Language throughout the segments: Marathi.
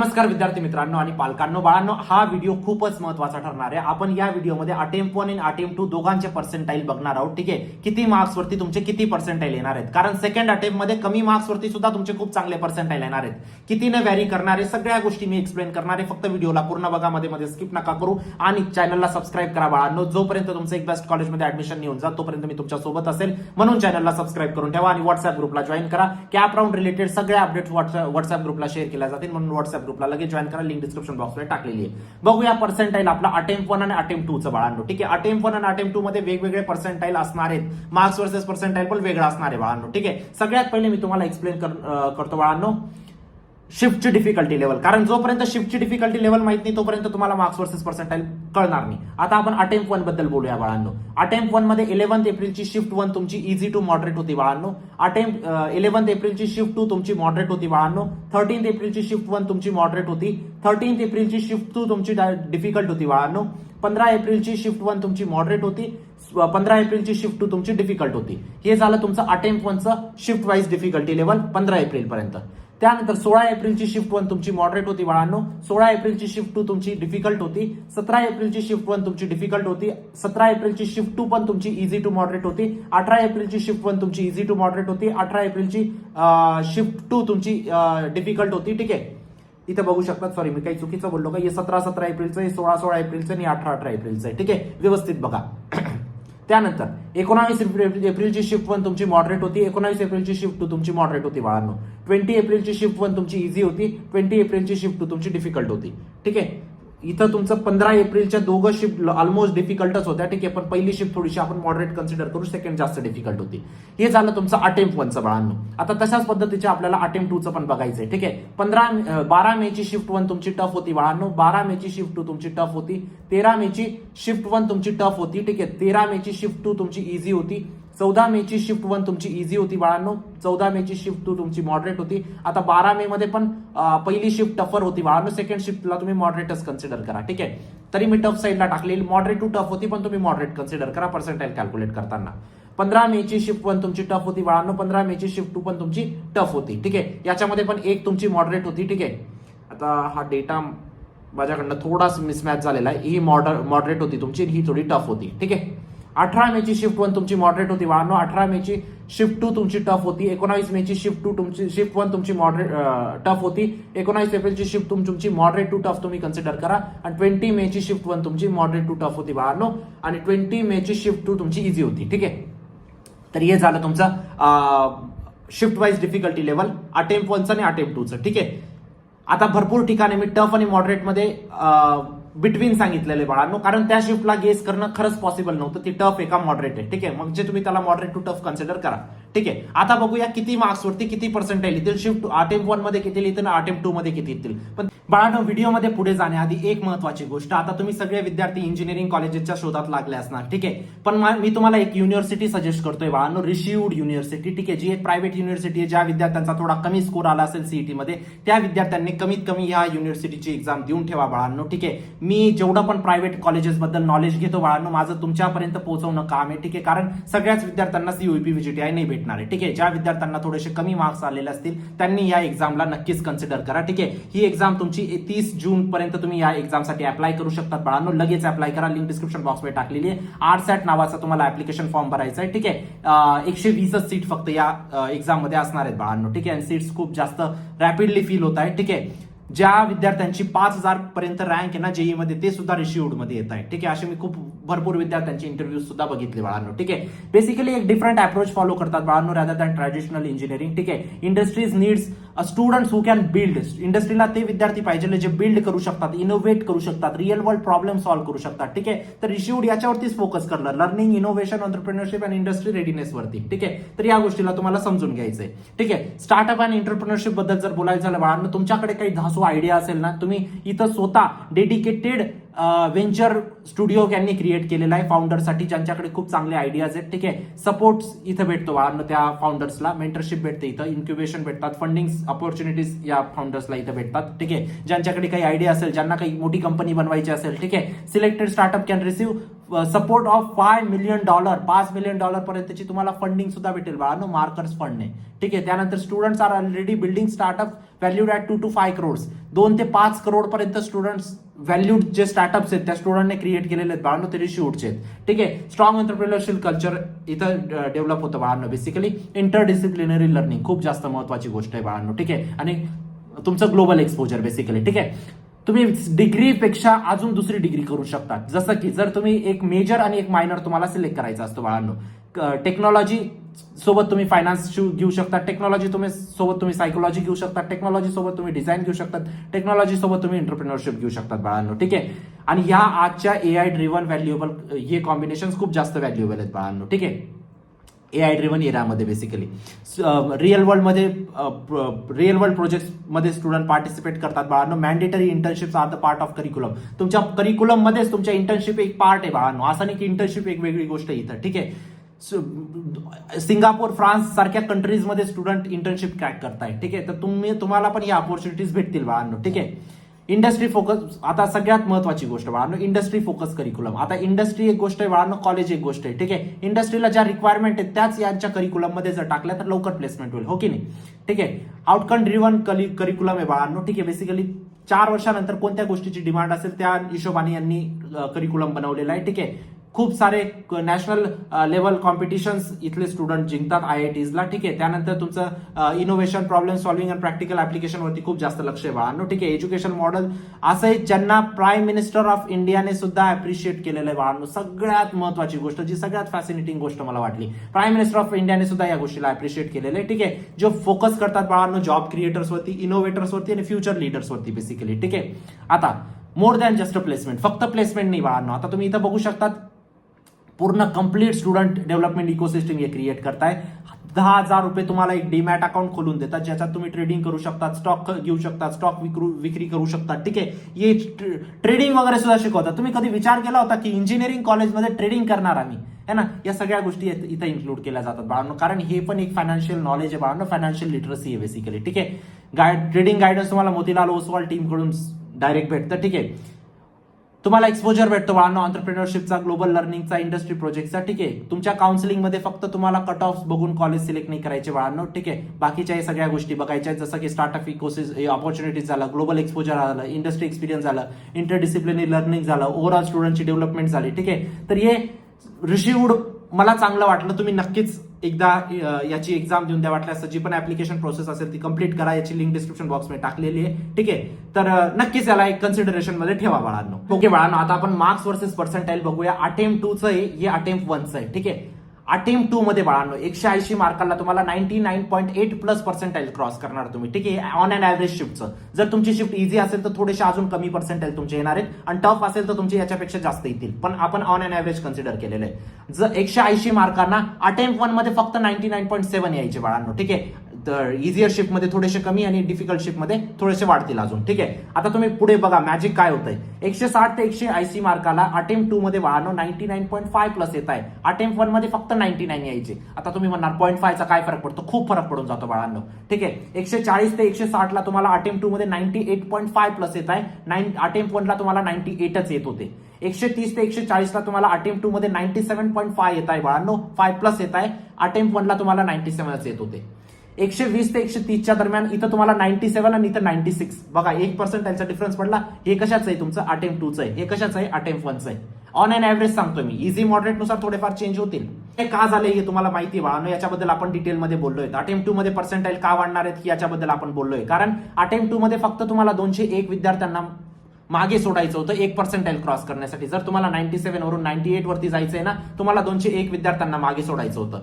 नमस्कार विद्यार्थी मित्रांनो आणि पालकांनो, बाळांनो, हा व्हिडिओ खूपच महत्त्वाचा ठरणार आहे. आपण या व्हिडिओमध्ये अटेम्प्ट 1 आणि अटेम्प्ट 2 दोघांचे पर्सेंटाइल बघणार आहोत. ठीक आहे, किती मार्क्स वरती तुमचे किती पर्सेंटाइल येणार आहेत, कारण सेकंड अटेम्प्ट मध्ये कमी मार्क्स वरती सुद्धा तुमचे खूप चांगले पर्सेंटाइल येणार आहेत. कितीने व्हॅरी करणार आहे सगळ्या गोष्टी मी एक्सप्लेन करणार आहे. फक्त व्हिडिओला पूर्ण बघा, मध्ये स्किप नका करू आणि चॅनलला सबस्क्राईब करा बाळांनो. जोपर्यंत तुमचं एक बेस्ट कॉलेजमध्ये ऍडमिशन येऊन जा तोपर्यंत मी तुमच्या सोबत असेल, म्हणून चॅनलला सबस्क्राईब करून ठेवा आणि व्हॉट्सअप ग्रुपला जॉईन करा. कॅप राऊंड रिलेटेड सगळ्या अपडेट्स व्हॉट्सअप ग्रुपला शेअर केल्या जातील, म्हणून व्हॉट्सअप ग्रुपला लगेच जॉईन करा. लिंक डिस्क्रिप्शन बॉक्समध्ये टाकलेली आहे. बघूया पर्सेंटाइल आपला अटेम्प्ट 1 आणि अटेम्प्ट 2 चं बाळांनो. ठीक आहे, अटेम्प्ट 1 आणि अटेम्प्ट 2 मध्ये वेगवेगळे पर्सेंटाइल असणार आहेत. मार्क्स वर्सेस पर्सेंटाइल पण वेगळा असणार आहे बाळांनो. ठीक आहे, सगळ्यात पहिले मी तुम्हाला एक्सप्लेन करतो बाळांनो शिफ्टची डिफिकल्टी लेवल, कारण जोपर्यंत शिफ्टची डिफिकल्टी लेवल माहित नाही तोपर्यंत तुम्हाला मार्क्स वर्सेस पर्सेंटाइल कळणार नाही. आता आपण अटेम्प्ट 1 बद्दल बोलूया बाळांनो. अटेम्प्ट 1 मध्ये 11 एप्रिलची शिफ्ट 1 तुमची इझी टू मॉडरेट होती बाळांनो. 11 एप्रिलची शिफ्ट 2 तुमची मॉडरेट होती बाळांनो. 13 एप्रिलची शिफ्ट 1 तुमची मॉडरेट होती. 13 एप्रिलची शिफ्ट 2 तुमची डिफिकल्ट होती बाळांनो. 15 एप्रिलची शिफ्ट 1 तुमची मॉडरेट होती. 15 एप्रिलची शिफ्ट 2 तुमची डिफिकल्ट होती. हे झालं तुमचं अटेम्प्ट 1 चं shift wise difficulty level 15 April पर्यंत. त्यानंतर 16 एप्रिलची शिफ्ट 1 तुमची मॉडरेट होती बाळांनो. 16 एप्रिलची शिफ्ट 2 तुमची डिफिकल्ट होती. 17 एप्रिलची शिफ्ट 1 तुमची डिफिकल्ट होती. 17 एप्रिलची शिफ्ट 2 पण तुमची इझी टू मॉडरेट होती. 18 एप्रिलची शिफ्ट 1 तुमची इझी टू मॉडरेट होती. 18 एप्रिलची शिफ्ट 2 तुमची डिफिकल्ट होती. ठीक आहे, इथे बघू शकतात, सॉरी मी काही चुकीचं बोललो का, हे 17 एप्रिलचं, हे 16 एप्रिलचं आणि 18 एप्रिलचं आहे. ठीक आहे, व्यवस्थित बघा. त्यानंतर 19 एप्रिलची शिफ्ट 1 तुमची मॉडरेट होती. 19 एप्रिलची शिफ्ट 2 तुमची मॉडरेट होती बाळांनो. 20 एप्रिलची शिफ्ट 1 तुमची इझी होती. 20 एप्रिलची शिफ्ट 2 तुमची डिफिकल्ट होती. ठीक आहे, इथं तुमचं 15 एप्रिलच्या दोघं शिफ्ट ऑलमोस्ट डिफिकल्टच होत्या. ठीक आहे, पण पहिली शिफ्ट थोडीशी आपण मॉडरेट कन्सिडर करू, सेकंड जास्त डिफिकल्ट होती. हे झालं तुमचं अटेम्प्ट 1 चं बाळांनो. आता तशाच पद्धतीचे आपल्याला अटेम्प्ट 2 चं पण बघायचंय. ठीक आहे, 12 मेची शिफ्ट 1 तुमची टफ होती बाळांनो. 12 मेची शिफ्ट 2 तुमची टफ होती. 13 मेची शिफ्ट 1 तुमची टफ होती. ठीक आहे, 13 मेची शिफ्ट 2 तुमची इझी होती. 14 मेची शिफ्ट 1 तुमची इझी होती बाळांनो. 14 मेची शिफ्ट 2 तुमची मॉडरेट होती. आता 12 मे मध्ये पण पहिली शिफ्ट टफर होती बाळांनो. सेकंड शिफ्टला तुम्ही मॉडरेटच कन्सिडर करा. ठीक आहे, तरी मी टफ साईडला टाकलेली, मॉडरेट टू टफ होती पण तुम्ही मॉडरेट कन्सिडर करा पर्सेंटाइल कॅल्क्युलेट करताना. 15 मेची शिफ्ट 1 तुमची टफ होती बाळांनो. 15 मेची शिफ्ट 2 पण तुमची टफ होती. ठीक आहे, याच्यामध्ये पण एक तुमची मॉडरेट होती. ठीक आहे, आता हा डेटा माझ्याकडनं थोडाच मिसमॅच झालेला आहे. ही मॉडरेट होती तुमची, ही थोडी टफ होती. ठीक आहे, 18 मेची शिफ्ट 1 तुमची मॉडरेट होती बाळांनो. 18 मेची शिफ्ट 2 तुमची टफ होती. 19 मेची शिफ्ट 2 तुमची शिफ्ट 1 तुमची मॉडरेट टफ होती. 19 एप्रिलची शिफ्ट 2 तुमची मॉडरेट टू टफ तुम्ही कन्सिडर करा. आणि 20 मेची शिफ्ट 1 तुमची मॉडरेट टू टफ होती बाळांनो. आणि 20 मेची शिफ्ट 2 तुमची इझी होती. ठीक आहे, तर हे झालं तुमचं shift wise difficulty level attempt 1 चं आणि अटेम्प्ट 2 चं. ठीक आहे, आता भरपूर ठिकाणी मी टफ आणि मॉडरेट मध्ये बिटवीन सांगितलेले बाळांनो, कारण त्या शिफ्टला गेस करणं खरंच पॉसिबल नव्हतं. ती टफ आहे का मॉडरेट आहे. ठीक आहे, मग जे तुम्ही त्याला मॉडरेट टू टफ कन्सिडर करा. ठीक आहे, आता बघूया किती मार्क्स वरती किती पर्सेंटाइल येतील. शिफ्ट अटेम्प्ट 1 मध्ये किती येतील आणि अटेम्प्ट 2 मध्ये किती येतील. पण बाळांनो, व्हिडिओमध्ये पुढे जाण्याआधी एक महत्वाची गोष्ट, आता तुम्ही सगळे विद्यार्थी इंजिनिअरिंग कॉलेजेसच्या शोधात लागले असणार. ठीक आहे, पण मी तुम्हाला एक युनिव्हर्सिटी सजेस्ट करतोय बाळांनो, रिशिवड युनिव्हर्सिटी. ठीक आहे, जी एक प्रायव्हेट युनिव्हर्सिटी आहे. ज्या विद्यार्थ्यांचा थोडा कमी स्कोर आला असेल सीईटी मध्ये, त्या विद्यार्थ्यांनी कमीत कमी ह्या युनिव्हर्सिटीची एक्झाम देऊन ठेवा बाळांनो. ठीक आहे, मी जेवढं पण प्रायव्हेट कॉलेजेस बद्दल नॉलेज घेतो बाळांनो, माझं तुमच्यापर्यंत पोहोचवणं काम आहे. ठीक आहे, कारण सगळ्याच विद्यार्थ्यांना सीयूपी व्हीजीटीआय नाही भेटणार आहे. ठीक आहे, ज्या विद्यार्थ्यांना थोडेसे कमी मार्क्स आलेले असतील त्यांनी या एक्झामला नक्कीच कन्सिडर करा. ठीक आहे, ही एक्झाम तुमची 30 जून पर्यंत तुम्ही या एक्झामसाठी अप्लाय करू शकतात बाळांनो. लगेच अप्लाय करा, लिंक डिस्क्रिप्शन बॉक्समध्ये टाकलेली आहे. आरसॅट नावाचा तुम्हाला ऍप्लिकेशन फॉर्म भरायचा आहे. ठीक आहे, 120 सीट फक्त या एक्झाम मध्ये असणार आहेत बाळांनो. ठीक आहे, आणि सीट्स खूप जास्त रॅपिडली फिल होत आहे. ठीक आहे, ज्या विद्यार्थ्यांची 5000 पर्यंत रँक आहे ना जेई मध्ये, ते सुद्धा रिशिवड मध्ये येत आहे. ठीक आहे, असे मी खूप भरपूर विद्यार्थ्यांचे इंटरव्ह्यू सुद्धा बघितले बाळांनो. ठीक आहे, बेसिकली एक डिफरंट अप्रोच फॉलो करतात बाळांनो रॅदर दॅन ट्रॅडिशनल इंजिनिअरिंग. ठीक आहे, industries needs students who can build. इंडस्ट्रीला ते विद्यार्थी पाहिजे जे बिल्ड करू शकतात, इनोव्हेट करू शकतात, रिअल वर्ल्ड प्रॉब्लेम सॉल्व्ह करू शकतात. ठीक आहे, तर रिशिवड याच्यावरतीच फोकस करणार, learning, innovation, entrepreneurship and industry readiness वरती. ठीक आहे, तर या गोष्टीला तुम्हाला समजून घ्यायचंय. ठीक आहे, स्टार्टअप अँड एंटरप्रेन्योरशिप बद्दल जर बोलायचं झालं बाळांनो, तुमच्याकडे काही धासू आयडिया असेल ना, तुम्ही इथं स्वतः डेडिकेटेड व्हेंचर स्टुडिओ यांनी क्रिएट केलेला आहे फाउंडरसाठी, ज्यांच्याकडे खूप चांगले आयडियाज आहेत. ठीक आहे, सपोर्ट इथं भेटतो बाळांनो त्या फाउंडर्सला, मेंटरशिप भेटते इथं, इन्क्युबेशन भेटतात, फंडिंग अपॉर्च्युनिटीज या फाउंडर्सला इथं भेटतात. ठीक आहे, ज्यांच्याकडे काही आयडिया असेल, ज्यांना काही मोठी कंपनी बनवायची असेल. ठीक आहे, selected startup can receive support of $5 million, $5 million पर्यंतची तुम्हाला फंडिंग सुद्धा भेटेल बाळांनो, मार्कर्स फंडने. ठीक आहे. त्यानंतर students are already building startup valued at 2 to 5 crores, 2 ते 5 करोड पर्यंत स्टुडंट्स व्हॅल्यूड जे स्टार्टअप्स आहेत त्या स्टुडंटने क्रिएट केलेले आहेत बाळांनो, ते रिशिवडचे आहेत. ठीक आहे. स्ट्रॉंग एंटरप्रेन्योरशिप कल्चर इथं डेव्हलप होतं बाळांनो. बेसिकली इंटरडिसिप्लिनरी लर्निंग खूप जास्त महत्वाची गोष्ट आहे बाळांनो. ठीक आहे. आणि तुमचं ग्लोबल एक्सपोजर बेसिकली. ठीक आहे. तुम्ही डिग्रीपेक्षा अजून दुसरी डिग्री करू शकता. जसं की जर तुम्ही एक मेजर आणि एक मायनर तुम्हाला सिलेक्ट करायचा असतो बाळांनो. टेक्नॉलॉजी सोबत तुम्ही फायनान्स घेऊ शकता, टेक्नॉलॉजी सोबत तुम्ही सायकोलॉजी घेऊ शकता, टेक्नॉलॉजी सोबत तुम्ही डिझाईन घेऊ शकता, टेक्नॉलॉजी सोबत तुम्ही एंटरप्रेन्योरशिप घेऊ शकतात बाळांनो. ठीक आहे. आणि ह्या आजच्या AI ड्रिव्हन व्हॅल्युएबल हे कॉम्बिनेशन खूप जास्त व्हॅल्युएबल आहेत बाळांनो. ठीक आहे. AI ड्रिव्हन एरियामध्ये बेसिकली रिअल वर्ल्ड प्रोजेक्ट्समध्ये स्टुडंट पार्टिसिपेट करतात बाळांनो. Mandatory internships are the part of curriculum. तुमच्या करिक्युलम मध्येच तुमच्या इंटर्नशिप एक पार्ट आहे बाळांनो. असं नाही की इंटर्नशिप एक वेगळी गोष्ट आहे इथं. ठीक आहे. सिंगापूर, फ्रान्स सारख्या कंट्रीजमध्ये स्टुडंट इंटर्नशिप क्रॅक करताय. ठीक आहे. तर तुम्हाला पण या ऑपॉर्च्युनिटीज भेटतील बाळांनो. ठीक आहे. इंडस्ट्री फोकस, आता सगळ्यात महत्वाची गोष्ट बाळांनो, इंडस्ट्री फोकस करिक्युलम. आता इंडस्ट्री एक गोष्ट आहे बाळांनो, कॉलेज एक गोष्ट आहे. ठीक आहे. इंडस्ट्रीला ज्या रिक्वायरमेंट आहेत त्याच यांच्या करिक्युलम मध्ये जर टाकल्या तर लवकर प्लेसमेंट होईल, हो की नाही. ठीक आहे. आउटकम ड्रिव्हन करिक्युलम आहे बाळांनो. ठीक आहे. बेसिकली 4 वर्षानंतर कोणत्या गोष्टीची डिमांड असेल त्या हिशोबाने यांनी करिक्युलम बनवलेला आहे. ठीक आहे. खूप सारे नॅशनल लेवल कॉम्पिटिशन्स इथले स्टुडंट जिंकतात IITsला. ठीक आहे. त्यानंतर तुमचं इनोव्हेशन, प्रॉब्लेम सॉल्व्हिंग आणि प्रॅक्टिकल ऍप्लिकेशन वरती खूप जास्त लक्ष आहे बाळांनो. ठीक आहे. एज्युकेशन मॉडेल असं आहे ज्यांना प्राईम मिनिस्टर ऑफ इंडियाने सुद्धा अप्रिशिएट केलेलं आहे बाळांनो. सगळ्यात महत्वाची गोष्ट, जी सगळ्यात फॅसिनेटिंग गोष्ट मला वाटली, प्राईम मिनिस्टर ऑफ इंडियाने सुद्धा या गोष्टीला अप्रिशिएट केलेलं आहे. ठीक आहे. जो फोकस करतात बाळांनो जॉब क्रिएटर्स वरती, इनोव्हेटर्स वरती आणि फ्युचर लीडर्स वरती बेसिकली. ठीक आहे. आता मोर दॅन जस्ट प्लेसमेंट, फक्त प्लेसमेंट नाही बाळांनो. आता तुम्ही इथं बघू शकतात पूर्ण कंप्लीट स्टुडंट डेव्हलपमेंट इकोसिस्टम हे क्रिएट करताय. 10,000 रुपये तुम्हाला एक डीमॅट अकाउंट खोलून देतात, ज्याच्यात तुम्ही ट्रेडिंग करू शकता, स्टॉक घेऊ शकता, स्टॉक विक्री करू शकता. ठीक आहे. हे ट्रेडिंग वगैरे सुद्धा शिकवतात. तुम्ही कधी विचार केला होता की इंजिनिअरिंग कॉलेजमध्ये ट्रेडिंग करणार आम्ही, है ना. या सगळ्या गोष्टी इथं इन्क्लूड केल्या जातात बाळांनो, कारण हे पण एक फायनान्शियल नॉलेज आहे बाळांनो, फायनान्शियल लिटरसी आहे बेसिकली. ठीक आहे. ट्रेडिंग गायडन्स तुम्हाला मोतीलाल ओसवाल टीमकडून डायरेक्ट भेटतं. ठीक आहे. तुम्हाला एक्सपोजर भेटतो बाळांनो एंटरप्रेन्योरशिपचा, ग्लोबल लर्निंगचा, इंडस्ट्री प्रोजेक्टचा. ठीक आहे. तुमच्या काउन्सिलिंगमध्ये फक्त तुम्हाला कट ऑफ बघून कॉलेज सिलेक्ट नाही करायचे बाळांनो. ठीक आहे. बाकीच्या या सगळ्या गोष्टी बघायच्या, जसं की स्टार्टअप ऑपॉर्च्युनिटीज झालं, ग्लोबल एक्सपोजर झालं, इंडस्ट्री एक्सपिरियन्स झालं, इंटरडिसिप्लिनरी लर्निंग झालं, ओव्हरऑल स्टुडंटची डेव्हलपमेंट झाली. ठीक आहे. तर हे रिसिव्ड मला चांगलं वाटलं. तुम्ही नक्कीच एकदा याची एक्झाम देऊन द्या. वाटल्यास जी पण ऍप्लिकेशन प्रोसेस असेल ती कंप्लीट करा. याची लिंक डिस्क्रिप्शन बॉक्समध्ये टाकलेली आहे. ठीक आहे. तर नक्कीच याला एक कन्सिडरेशन मध्ये ठेवा बाळांनो. ओके बाळांनो, आता आपण मार्क्स वर्सेस पर्सेंटाईल बघूया. अटेम्प्ट 2चं आहे, हे अटेम्प्ट 1चं आहे. ठीक आहे. अटेम्प्ट 2 मध्ये बाळांनो 180 मार्काला तुम्हाला 99.8+ पर्सेंटाईल क्रॉस करणार तुम्ही. ठीक आहे. ऑन अँड ऍव्हरेज शिफ्टचं. जर तुमची शिफ्ट इझी असेल तर थोडेसे अजून कमी पर्सेंटाईल तुमचे येणार आहेत, आणि टफ असेल तर तुमचे याच्यापेक्षा जास्त येतील, पण आपण ऑन अँड ऍव्हरेज कन्सिडर केलेलं आहे. जर 180 मार्कांना अटेम्प्ट 1 मध्ये फक्त 99.7 यायचे बाळांनो. ठीक आहे. तर इझियर शिफ्ट मध्ये थोडेसे कमी आणि डिफिकल्ट शिफ्ट मध्ये थोडेसे वाढतील अजून. ठीक आहे. आता तुम्ही पुढे बघा मॅजिक काय होतंय. 160 ते 180 मार्काला अटेम्प्ट 2 मध्ये बाळांनो 99.5+ येत आहे. अटेम्प्ट 1 मध्ये फक्त 99 यायचे. आता तुम्ही म्हणणार 0.5चा काय फरक पडतो? खूप फरक पडून जातो बाळांनो. ठीक आहे. 140 ते 160 ला तुम्हाला अटेम्प्ट 2 मध्ये 98.5+ येत आहे. अटेम्प्ट 1 ला तुम्हाला 98च येत होते. 130 ते 140 ला तुम्हाला अटेम्प्ट 2 मध्ये 97.5 येत आहे बाळांनो, 5+ येत आहे. अटेम्प्ट 1 ला तुम्हाला 97च येत होते. 120 ते 130च्या दरम्यान इथं तुम्हाला 97 आणि इथं 96. बघा 1% डिफरन्स पडला. हे कशाचं आहे? तुमचं अटेम्प्ट 2चं आहे. हे कशाचं आहे? अटेम्प्ट 1चं आहे. ऑन अँड ऍव्हरेज सांगतोय मी, इझी मॉडरेट नुसार थोडेफार चेंज होतील. हे का झाले हे तुम्हाला माहिती आहे बाळांनो, याच्याबद्दल आपण डिटेलमध्ये बोललोय. अटेम्प्ट 2 मध्ये पर्सेंटाईल का वाढणार आहेत याच्याबद्दल आपण बोललोय. कारण अटेम्प्ट 2 मध्ये फक्त तुम्हाला 201 विद्यार्थ्यांना मागे सोडायचं होतं 1% क्रॉस करण्यासाठी. जर तुम्हाला 97 वरून 98 वरती जायचंय ना, तुम्हाला 201 विद्यार्थ्यांना मागे सोडायचं होतं.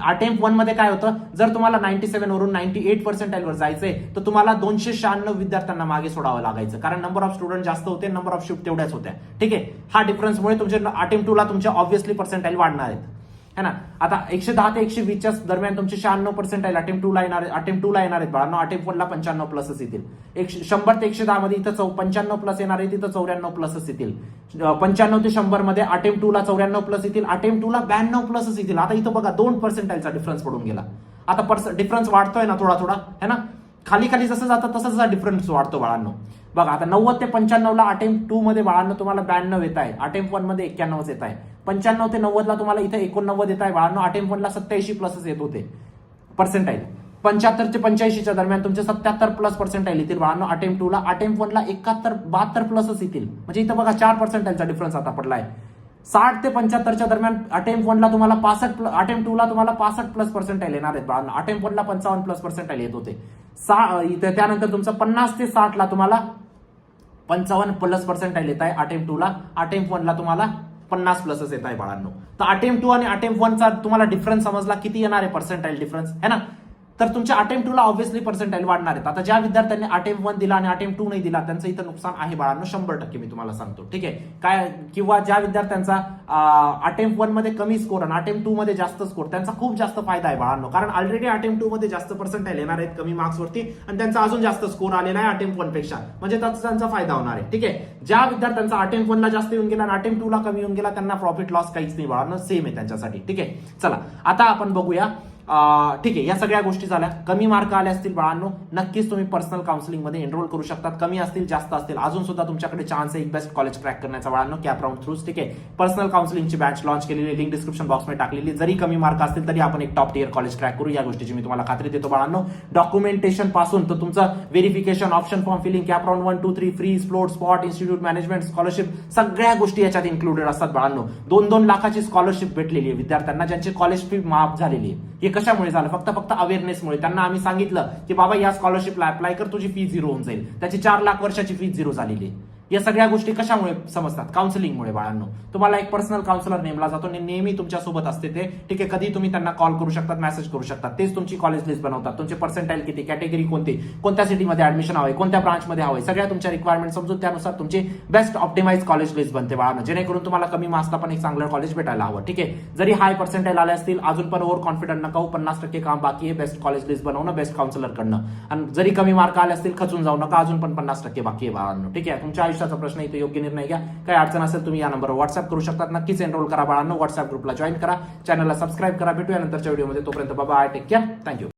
अटेम्प्ट 1 मध्ये काय होतं, जर तुम्हाला 97 वरून 98% वर जायचंय तर तुम्हाला 296 विद्यार्थ्यांना मागे सोडावं लागायचं, कारण नंबर ऑफ स्टुडंट जास्त होते, नंबर ऑफ शिफ्ट तेवढ्याच होत्या. ठीक आहे. हा डिफरन्समुळे तुमच्या अटेम्प्ट 2 ला तुमच्या ऑब्व्हियसली पर्सेंटाईल वाढणार आहेत, है ना. आता 110 ते 120च्या दरम्यान तुमचे 96% अटेम्प्ट 2 ला येणार आहेत बाळांनो. अटेम्प्ट 1 ला 95+ येतील. 100 ते 110 मध्ये इथं 95+ येणार आहे, तिथं 94+ येतील. 95 ते 100 मध्ये अटेम्प्ट 2 ला 94+ येतील, अटेम्प्ट 2 ला 92+ येतील. आता इथं बघा 2%चा डिफरन्स पडून गेला. आता डिफरन्स वाढतोय ना थोडा थोडा, है ना. खाली खाली जसं जातं तसं डिफरन्स वाढतो बाळांनो. बघा आता 90 ते 95 ला अटेम्प्ट 2 मध्ये बाळांनो तुम्हाला 92 येत आहे, अटेम्प्ट 1 मध्ये 91 येत आहे. 95 ते 90 ला तुम्हाला इथे 89 येत आहे बाळांनो, अटेम्प्ट 1 ला 87 प्लसच येत होते पर्सेंटाईल. 75 ते 85 दरम्यान तुमचे 77 प्लस पर्सेंटाईल येतील बाळांनो अटेम्प्ट 2 ला. अटेम्प्ट 1 ला 71 72 प्लसच येतील, म्हणजे इथं बघा 4 पर्सेंटाईलचा डिफरन्स आता पडलाय. 60 ते 75 दरम्यान अटेम्प्ट 1 ला तुम्हाला 65, अटेम्प्ट 2 ला तुम्हाला 65 प्लस पर्सेंटाईल येणार आहेत बाळांनो. अटेम्प्ट 1 ला 55 प्लस पर्सेंटाईल येत होते. त्यानंतर तुमचं 50 ते 60 ला तुम्हाला 55 प्लस पर्सेंटाईल येत आहे अटेम्प्ट 2 ला. अटेम्प्ट 1 ला तुम्हाला 50 प्लसच येत आहे बाळांनो. तर अटेम्प्ट 2 आणि अटेम्प्ट 1 चा तुम्हाला डिफरन्स समजला, किती येणार आहे पर्सेंटाईल डिफरन्स है ना. तर तुमच्या अटेम्प्ट 2 ला ऑब्व्हियसली पर्सेंटाईल वाढणार आहेत. आता ज्या विद्यार्थ्यांनी अटेम्प्ट 1 दिला आणि अटेम्प्ट 2 नाही दिला त्यांचं इथं नुकसान आहे बाळांनो 100%, मी तुम्हाला सांगतो. ठीक आहे काय, किंवा ज्या विद्यार्थ्यांचा अटेम्प्ट 1 मध्ये कमी स्कोर आणि अटेम्प्ट 2 मध्ये जास्त स्कोर, त्यांचा खूप जास्त फायदा आहे बाळांनो, कारण ऑलरेडी अटेम्प्ट 2 मध्ये जास्त पर्सेंटाईल येणार आहेत कमी मार्क्स वरती आणि त्यांचा अजून जास्त स्कोर आलेला आहे अटेम्प्ट 1 पेक्षा, म्हणजे त्याचा त्यांचा फायदा होणार आहे. ठीक आहे, ज्या विद्यार्थ्यांचा अटेम्प्ट 1 ला जास्त येऊन गेला आणि अटेम्प्ट 2 ला कमी येऊन गेला त्यांना प्रॉफिट लॉस काहीच नाही बाळांनो, सेम आहे त्यांच्यासाठी. ठीक आहे, चला आता आपण बघूया. ठीक आहे, या सगळ्या गोष्टी झाल्या. कमी मार्क आले असतील बाळांनो, नक्कीच तुम्ही पर्सनल काउन्सिलिंग मध्ये एनरोल करू शकतात. कमी असतील जास्त असतील अजून सुद्धा तुमच्याकडे चान्स आहे एक बेस्ट कॉलेज क्रॅक करण्याचा बाळांनो कॅप राऊंड थ्रू. ठीक आहे, पर्सनल काउन्सिलिंगची बॅच लॉन्च केलेली, लिंक डिस्क्रिप्शन बॉक्समध्ये टाकलेली. जरी कमी मार्क असतील तरी आपण एक टॉप टियर कॉलेज क्रॅक करू, या गोष्टीची मी तुम्हाला खात्री देतो बाळांनो. डॉक्युमेंटेशन पासून तर तुमचं verification, option form filling, CAP round 1 2 3, free sport spot, institute management, scholarship, सगळ्या गोष्टी याच्यात इन्क्लुडेड असतात बाळांनो. 2-2 लाखाची स्कॉलरशिप भेटलेली आहे विद्यार्थ्यांना ज्यांची कॉलेज फी माफ झालेली आहे. हे कशामुळे झालं, फक्त अवेअरनेसमुळे. त्यांना आम्ही सांगितलं की बाबा या स्कॉलरशिपला अप्लाय कर, तुझी फी 0 होऊन जाईल. त्याची 4 लाख वर्षाची फी 0 झालेली आहे. या सगळ्या गोष्टी कशामुळे समजतात, काउन्सिलिंगमुळे बाळांनो. तुम्हाला एक पर्सनल काउन्सिलर नेमला जातो, नेहमी तुमच्या सोबत असते ते. ठीक आहे, कधी तुम्ही त्यांना कॉल करू शकतात, मेसेज करू शकतात. तेच तुमची कॉलेज लिस्ट बनवतात, तुमचे पर्सेंटाईल किती, कॅटेगरी कोणती, कोणत्या सिटीमध्ये ऍडमिशन हवंय, कोणत्या ब्रांचमध्ये हवंय, सगळ्या तुमच्या रिक्वायरमेंट समजून त्यानुसार तुमची बेस्ट ऑप्टिमाइज कॉलेज लिस्ट बनते बाळांनो, जेणेकरून तुम्हाला कमी मार्क्सला पण एक चांगलं कॉलेज भेटायला हवं. ठीक आहे, जरी हाय पर्सेंटाईल आले असतील अजून पण ओव्हर कॉन्फिडंट नका, 50% काम बाकी आहे बेस्ट कॉलेज लिस्ट बनवणं बेस्ट काउन्सिलर कडनं. आणि जरी कमी मार्क आले असतील खचून जाऊ नका, अजून पण 50% बाकी आहे बाळांनो. ठीक आहे, तुमच्या आयुष्याचा प्रश्न इथे योग्य निर्णय घ्या. काही अडचण असेल तुम्ही या नंबरवर व्हॉट्सअप करू शकतात. नक्कीच एनरोल करा बाळांनो, व्हॉट्सअप ग्रुपला जॉईन करा, चॅनलला सबस्क्राईब करा. भेटूया नंतरच्या व्हिडिओमध्ये, तोपर्यंत बाय, टेक केअर, थँक्यू.